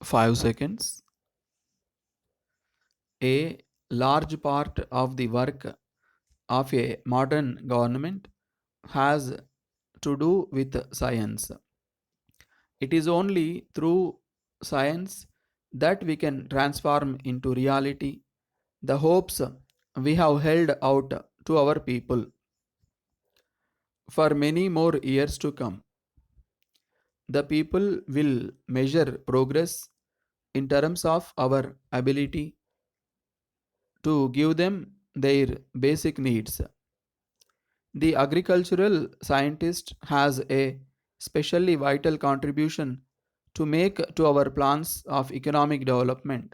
5 seconds. A large part of the work of a modern government has to do with science. It is only through science that we can transform into reality the hopes we have held out to our people for many more years to come. The people will measure progress in terms of our ability to give them their basic needs. The agricultural scientist has a specially vital contribution to make to our plans of economic development.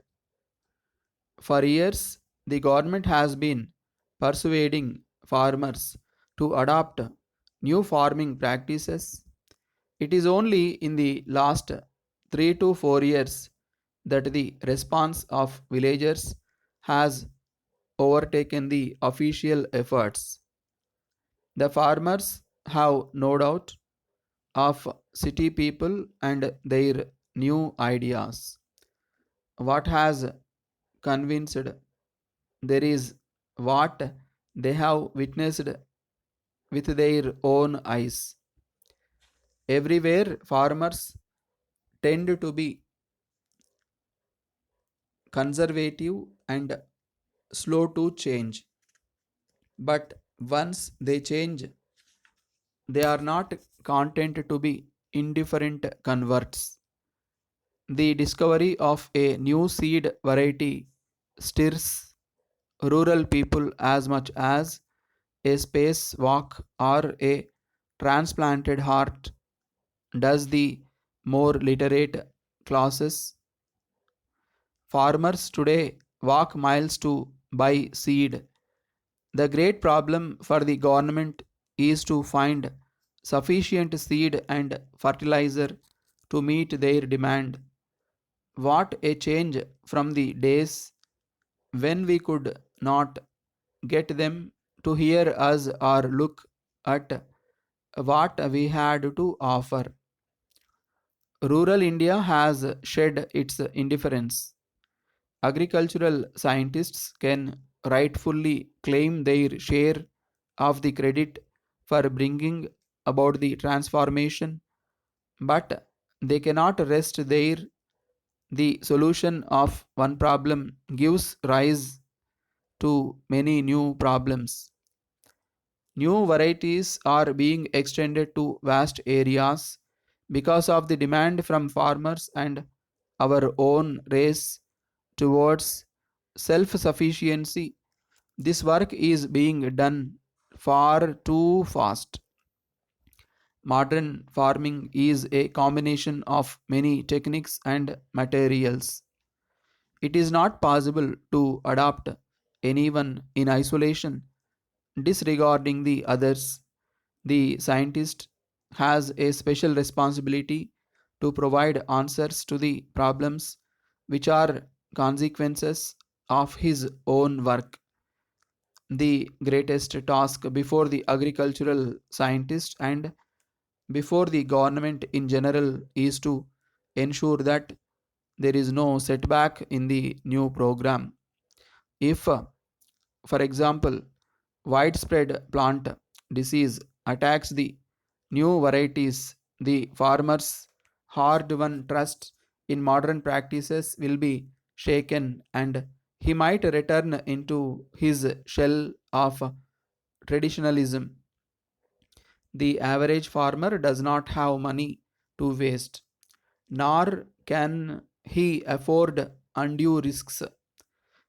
For years, the government has been persuading farmers to adopt new farming practices. It is only in the last 3 to 4 years that the response of villagers has overtaken the official efforts. The farmers have no doubt of city people and their new ideas. What has convinced there is what they have witnessed with their own eyes. Everywhere, farmers tend to be conservative and slow to change. But once they change, they are not content to be indifferent converts. The discovery of a new seed variety stirs rural people as much as a space walk or a transplanted heart does the more literate classes. Farmers today walk miles to buy seed. The great problem for the government is to find sufficient seed and fertilizer to meet their demand. What a change from the days when we could not get them to hear us or look at what we had to offer. Rural India has shed its indifference. Agricultural scientists can rightfully claim their share of the credit for bringing about the transformation, but they cannot rest there. The solution of one problem gives rise to many new problems. New varieties are being extended to vast areas because of the demand from farmers and our own race towards self sufficiency. This work is being done far too fast. Modern farming is a combination of many techniques and materials. It is not possible to adopt anyone in isolation, disregarding the others. The scientist has a special responsibility to provide answers to the problems which are consequences of his own work. The greatest task before the agricultural scientist and before the government in general is to ensure that there is no setback in the new program. If, for example, widespread plant disease attacks the new varieties, the farmer's hard won trust in modern practices will be shaken and he might return into his shell of traditionalism. The average farmer does not have money to waste, nor can he afford undue risks.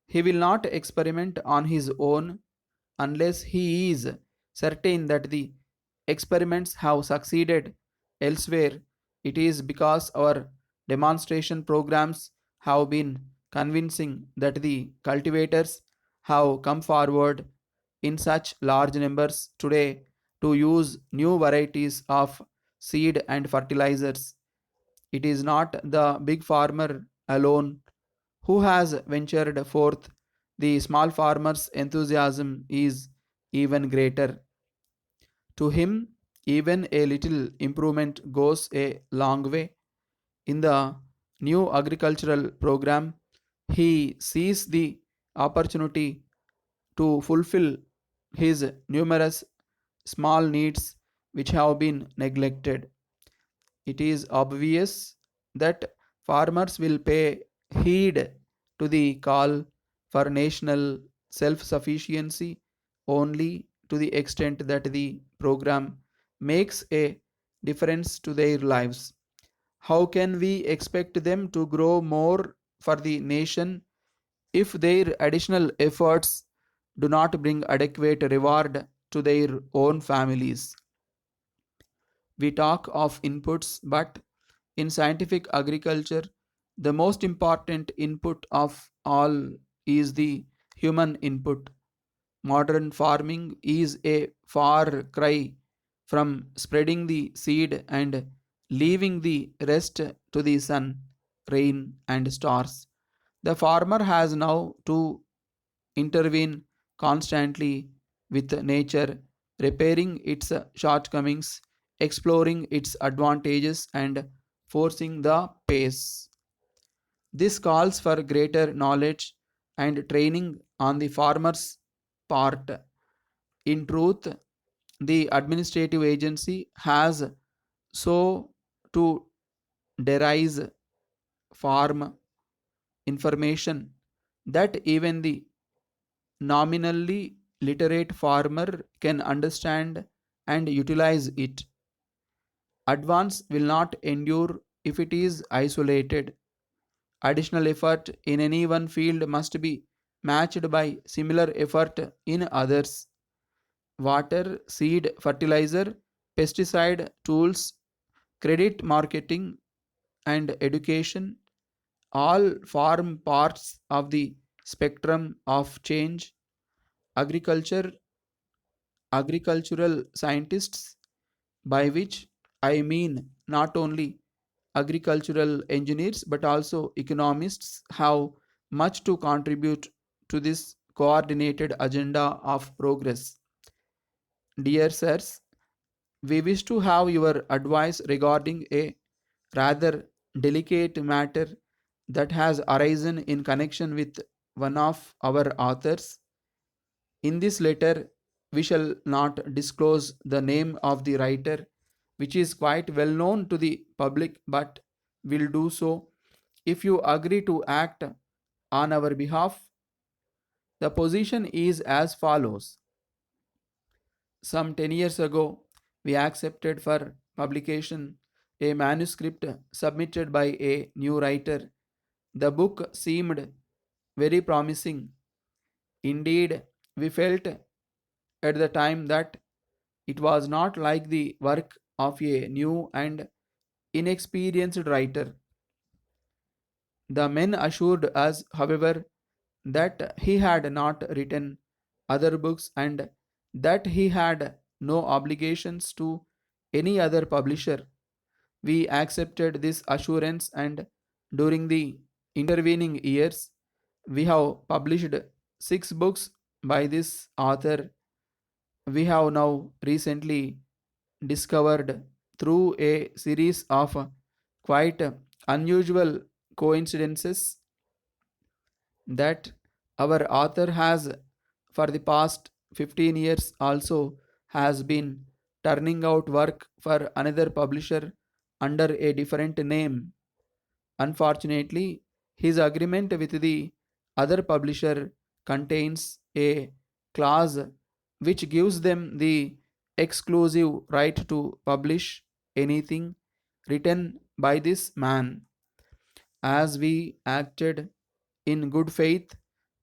He will not experiment on his own unless he is certain that the experiments have succeeded elsewhere. It is because our demonstration programs have been convincing that the cultivators have come forward in such large numbers today to use new varieties of seed and fertilizers. It is not the big farmer alone who has ventured forth. The small farmer's enthusiasm is even greater. To him, even a little improvement goes a long way. In the new agricultural program, he sees the opportunity to fulfill his numerous small needs which have been neglected. It is obvious that farmers will pay heed to the call for national self sufficiency only to the extent that the program makes a difference to their lives. How can we expect them to grow more for the nation if their additional efforts do not bring adequate reward to their own families? We talk of inputs, but in scientific agriculture, the most important input of all is the human input. Modern farming is a far cry from spreading the seed and leaving the rest to the sun, rain, and stars. The farmer has now to intervene constantly with nature, repairing its shortcomings, exploring its advantages, and forcing the pace. This calls for greater knowledge and training on the farmer's part. In truth, the administrative agency has so to derive farm information that even the nominally literate farmer can understand and utilize it. Advance will not endure if it is isolated. Additional effort in any one field must be matched by similar effort in others. Water, seed, fertilizer, pesticide, tools, credit marketing, and education all form parts of the spectrum of change. Agriculture, agricultural scientists, by which I mean not only agricultural engineers but also economists, have much to contribute to this coordinated agenda of progress. Dear sirs, we wish to have your advice regarding a rather delicate matter that has arisen in connection with one of our authors. In this letter, we shall not disclose the name of the writer, which is quite well known to the public, but will do so if you agree to act on our behalf. The position is as follows. Some 10 years ago, we accepted for publication a manuscript submitted by a new writer. The book seemed very promising. Indeed, we felt at the time that it was not like the work of a new and inexperienced writer. The men assured us, however, that he had not written other books and that he had no obligations to any other publisher. We accepted this assurance, and during the intervening years, we have published 6 books by this author. We have now recently discovered through a series of quite unusual coincidences that our author has for the past 15 years also has been turning out work for another publisher under a different name. Unfortunately, his agreement with the other publisher contains a clause which gives them the exclusive right to publish anything written by this man. As we acted in good faith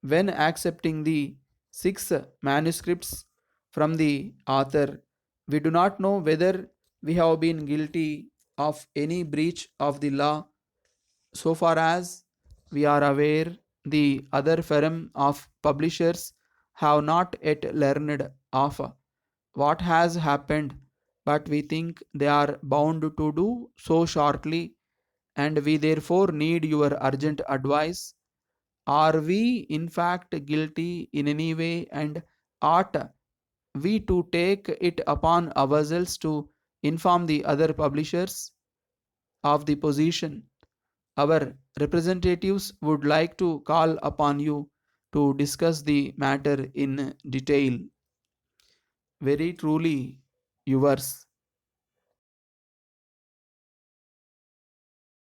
when accepting the 6 manuscripts from the author, we do not know whether we have been guilty of any breach of the law. So far as we are aware, the other firm of publishers have not yet learned of what has happened, but we think they are bound to do so shortly, and we therefore need your urgent advice. Are we in fact guilty in any way, and ought we to take it upon ourselves to inform the other publishers of the position? Our representatives would like to call upon you to discuss the matter in detail. Very truly yours.